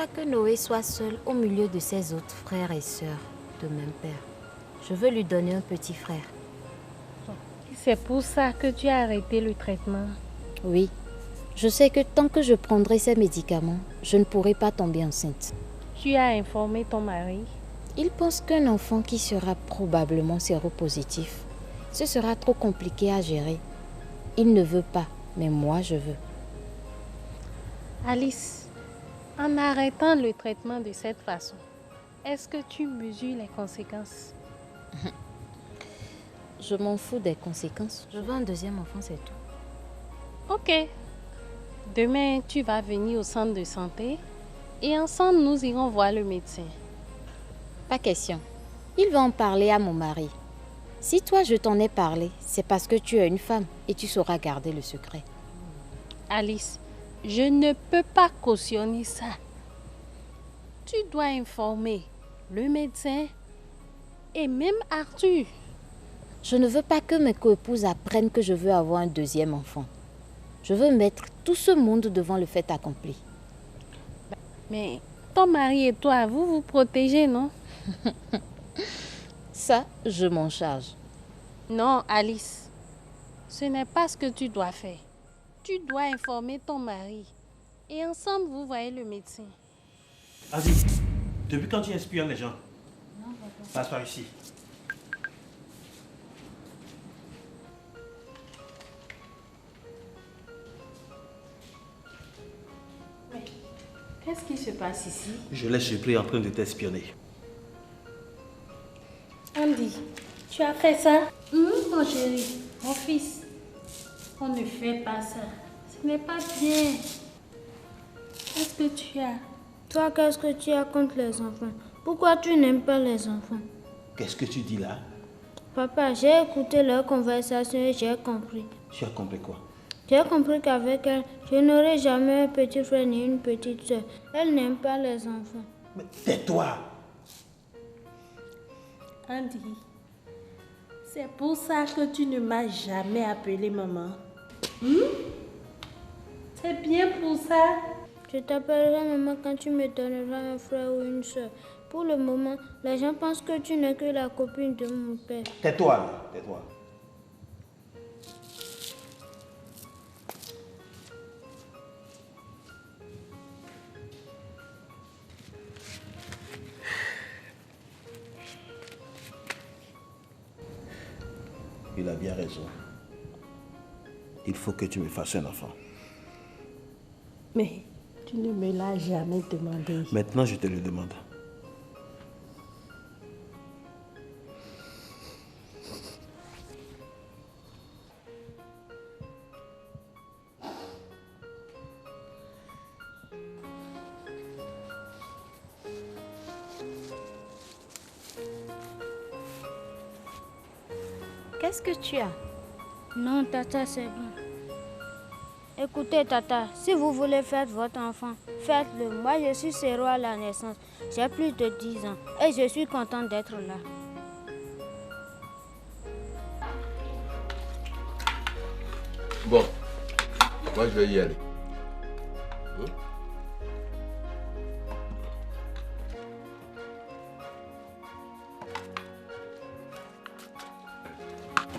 pas que Noé soit seul au milieu de ses autres frères et sœurs de même père. Je veux lui donner un petit frère. C'est pour ça que tu as arrêté le traitement. Oui, je sais que tant que je prendrai ces médicaments, je ne pourrai pas tomber enceinte. Tu as informé ton mari? Il pense qu'un enfant qui sera probablement séropositif, ce sera trop compliqué à gérer. Il ne veut pas, mais moi je veux. Alice, en arrêtant le traitement de cette façon, est-ce que tu mesures les conséquences? Je m'en fous des conséquences. Je veux un deuxième enfant, c'est tout. Ok. Demain, tu vas venir au centre de santé et ensemble, nous irons voir le médecin. Pas question. Il va en parler à mon mari. Si toi je t'en ai parlé, c'est parce que tu es une femme et tu sauras garder le secret. Alice, je ne peux pas cautionner ça. Tu dois informer le médecin et même Arthur. Je ne veux pas que mes coépouses apprennent que je veux avoir un deuxième enfant. Je veux mettre tout ce monde devant le fait accompli. Mais ton mari et toi, vous vous protégez, non? Ça, je m'en charge. Non, Alice. Ce n'est pas ce que tu dois faire. Tu dois informer ton mari. Et ensemble, vous voyez le médecin. Vas-y, depuis quand tu espionnes les gens? Non, papa. Passe par ici. Mais qu'est-ce qui se passe ici? Je l'ai surpris en train de t'espionner. Andy, tu as fait ça? Mon chéri, mon fils. On ne fait pas ça. Ce n'est pas bien. Qu'est-ce que tu as? Toi, qu'est-ce que tu as contre les enfants? Pourquoi tu n'aimes pas les enfants? Qu'est-ce que tu dis là? Papa, j'ai écouté leur conversation et j'ai compris. Tu as compris quoi? J'ai compris qu'avec elle, je n'aurai jamais un petit frère ni une petite soeur. Elle n'aime pas les enfants. Mais tais-toi! Andy, c'est pour ça que tu ne m'as jamais appelé maman. C'est bien pour ça. Je t'appellerai maman quand tu me donneras un frère ou une soeur. Pour le moment, les gens pensent que tu n'es que la copine de mon père. Tais-toi là, tais-toi. Il a bien raison. Il faut que tu me fasses un enfant. Mais tu ne me l'as jamais demandé. Maintenant, je te le demande. Qu'est-ce que tu as? Non, Tata, c'est bon. Écoutez, Tata, si vous voulez faire votre enfant, faites-le. Moi, je suis séro à la naissance. J'ai plus de 10 ans et je suis contente d'être là. Bon, moi je vais y aller.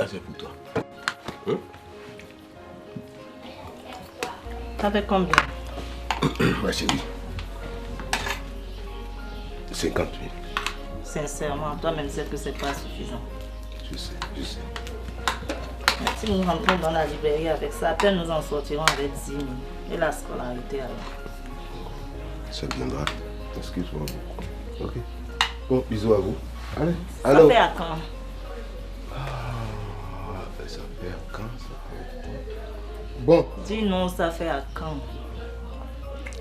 Ah, c'est pour toi. Ça fait combien? Ma chérie. 50 000. Sincèrement, toi-même sais que c'est pas suffisant. Je sais, je sais. Si nous rentrons dans la librairie avec ça, à peine nous en sortirons avec 10 000. Et la scolarité alors. Ça viendra. Excuse-moi beaucoup. Ok. Bon, bisous à vous. Allez. Ça Alors. fait à quand? Ça fait à quand? Ça fait à quand? Bon. Dis non, ça fait à quand?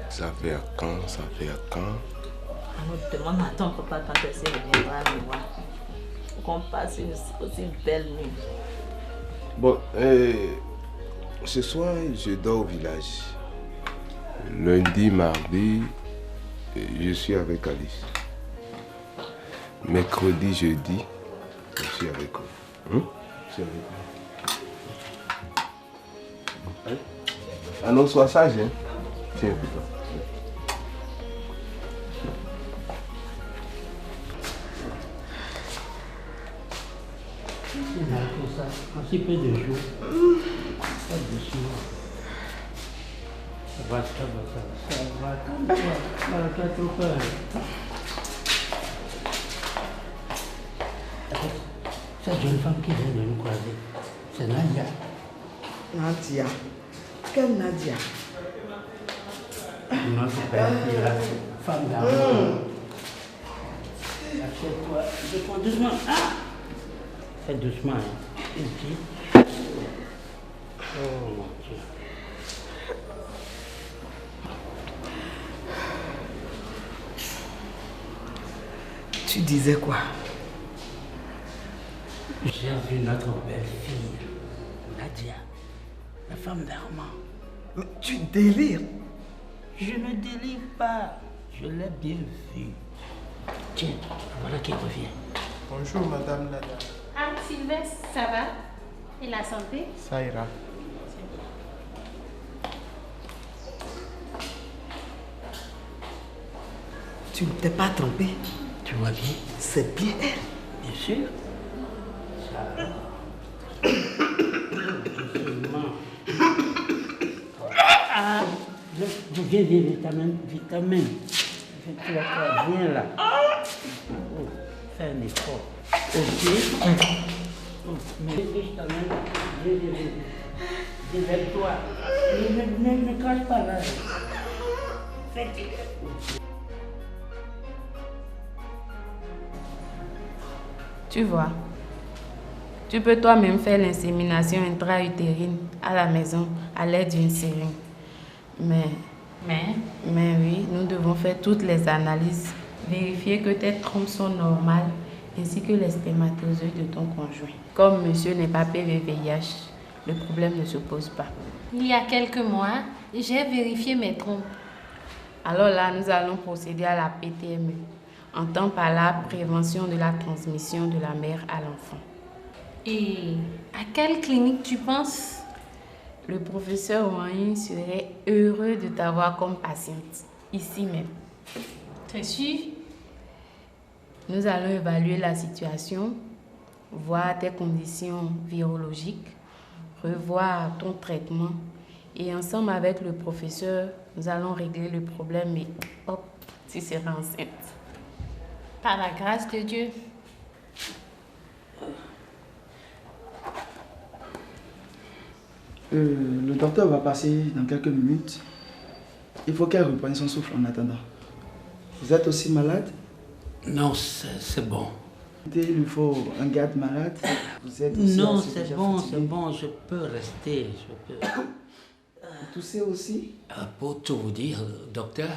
Ça fait à quand? Ça fait à quand? On nous demande à ton papa quand est-ce qu'il reviendra nous voir. Pour qu'on passe une aussi belle nuit. Bon, ce soir, je dors au village. Lundi, mardi, je suis avec Alice. Mercredi, jeudi, je suis avec eux. Je suis avec eux. Ah non, sois sage, hein. Tiens, putain. On a fait ça en si peu de jours. Pas doucement. Ça va, calme-toi, ton père. Cette jeune femme qui vient de nous croiser, c'est Nadia. Nadia? Quelle Nadia? Notre père, la femme d'amour. Assieds-toi, je prends doucement. Ah! Fais doucement, hein. Ici. Oh mon Dieu. Tu disais quoi? J'ai vu notre belle-fille, Nadia, la femme d'Armand. Mais tu délires. Je ne délire pas, je l'ai bien vue. Tiens, voilà qui revient. Bonjour, madame Nada. Ah, Sylvestre, ça va? Et la santé? Ça ira. Tu ne t'es pas trompé? Tu vois bien? C'est bien elle. Bien sûr. Ça. Doucement. Ah, viens, vitamine. Viens là. Oh, fais un effort. Ok. Oh, mais je t'amène. Viens vers toi. Ne crache pas là. Fais. Tu vois, tu peux toi-même faire l'insémination intra-utérine à la maison à l'aide d'une seringue. Mais oui, nous devons faire toutes les analyses, vérifier que tes trompes sont normales ainsi que les spermatozoïdes de ton conjoint. Comme monsieur n'est pas PV-VIH, le problème ne se pose pas. Il y a quelques mois, j'ai vérifié mes trompes. Alors là, nous allons procéder à la PTME. Entend par la prévention de la transmission de la mère à l'enfant. Et à quelle clinique tu penses? Le professeur Wang serait heureux de t'avoir comme patiente, ici même. T'es sûr? Nous allons évaluer la situation, voir tes conditions virologiques, revoir ton traitement et ensemble avec le professeur, nous allons régler le problème et hop, tu seras enceinte. Par la grâce de Dieu. Le docteur va passer dans quelques minutes. Il faut qu'elle reprenne son souffle en attendant. Vous êtes aussi malade? Non, c'est bon. Il lui faut un garde malade. Vous êtes aussi non, assez c'est bon, je peux rester. Je peux. Vous toussez aussi? Pour tout vous dire, docteur,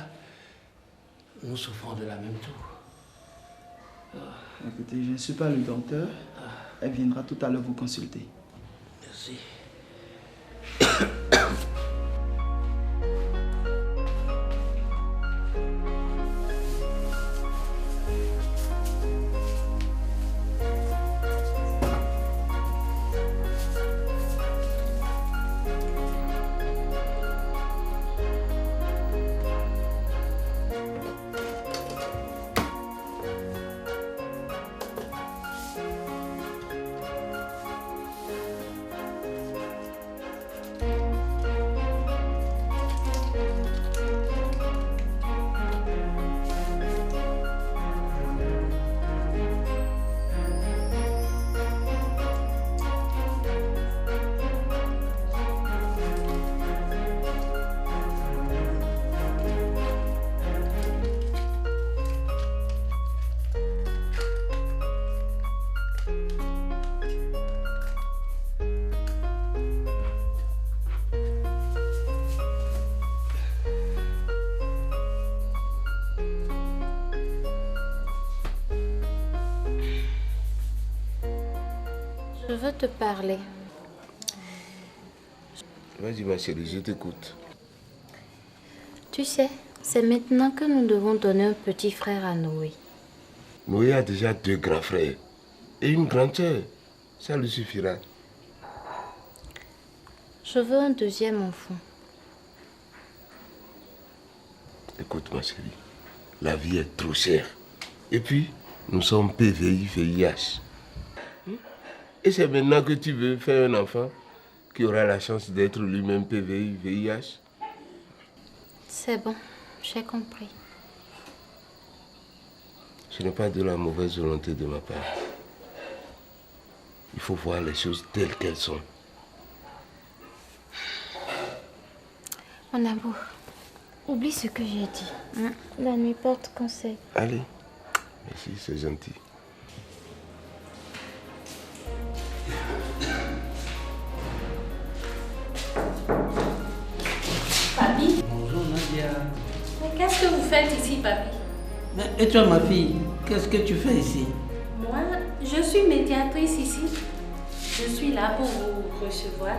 nous souffrons de la même toux. Écoutez, je ne suis pas le docteur. Elle viendra tout à l'heure vous consulter. Merci. Je veux te parler. Vas-y ma chérie, je t'écoute. Tu sais, c'est maintenant que nous devons donner un petit frère à Noé. Noé a déjà 2 grands frères et une grande sœur. Ça lui suffira. Je veux un deuxième enfant. Écoute ma chérie, la vie est trop chère. Et puis, nous sommes PVI, VIH. Et c'est maintenant que tu veux faire un enfant qui aura la chance d'être lui-même PVI, VIH? C'est bon, j'ai compris. Ce n'est pas de la mauvaise volonté de ma part. Il faut voir les choses telles qu'elles sont. Mon amour, oublie ce que j'ai dit. La nuit porte conseil. Allez, merci, c'est gentil. Papi? Bonjour Nadia. Mais qu'est-ce que vous faites ici, papi? Et toi ma fille, qu'est-ce que tu fais ici? Moi, je suis médiatrice ici. Je suis là pour vous recevoir.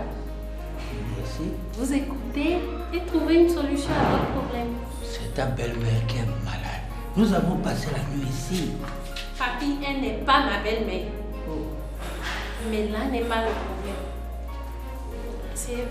Merci. Vous écouter et trouver une solution à votre problème. C'est ta belle-mère qui est malade. Nous avons passé la nuit ici. Papi, elle n'est pas ma belle-mère. Mais là n'est pas le problème. C'est